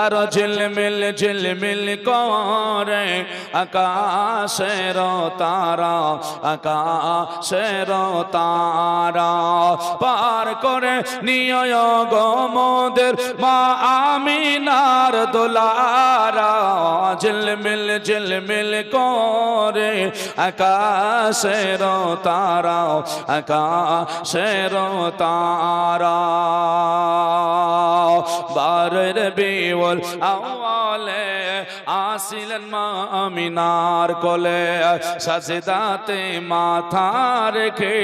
আর ঝিলমিল ঝিলমিল করে আকাশের তারা, আকাশের তারা পার করে নিয় গো মোদের মা আমিনার দোলারা। ঝিলমিল ঝিলমিল করে আকাশের তারা, আকাশের তারা। বারের বিওল আওয়ালে আসিলেন মা আমিনার কোলে, সাজদাতে মাথা রেখে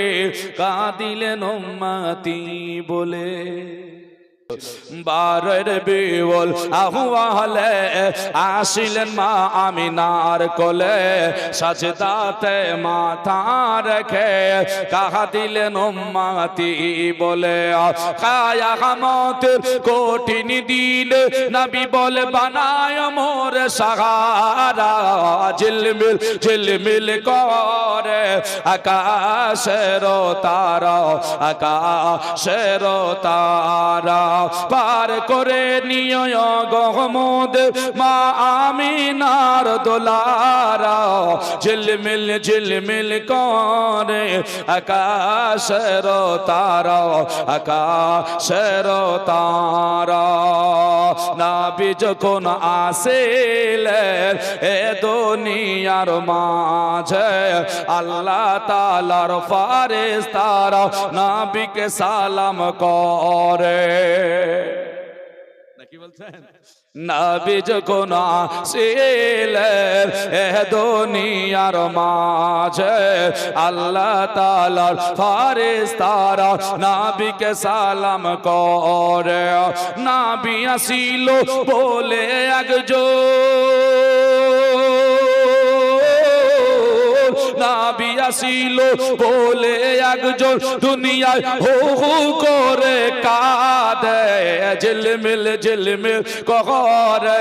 কাঁদিলেন উম্মতি বলে। বারের বিওল আহওয়ালে আসিলেন মা আমিনার কোলে, সাজদাতে মাথা রেখে কাঁদিলেন উম্মতি বলে। কিয়ামতের কঠিন দিন নবী বলে বানায় মোর সাহারা। ঝিলমিল ঝিলমিল করে আকাশের তারা, আকাশের তারা পার করে নিয় গো মোদের মা আমিনার দোলারা। ঝিলমিল ঝিলমিল করে আকাশের তারা, আকাশের তারা। নবী যখন আসিলেন এ দুনিয়ার মাঝে, আল্লাহ তাআলার ফেরেশতারা নবীকে সালাম করে। কি বলছেন? নবী যখন আসিলেন এ দুনিয়ার মাঝে, আল্লাহ তাআলার ফেরেশতারা নবীকে সালাম করে। নবী আসিল বলে নবী আসিল বলে একজন দুনিয়ায় হু হু করে কাঁদে। ঝিলমিল ঝিলমিল করে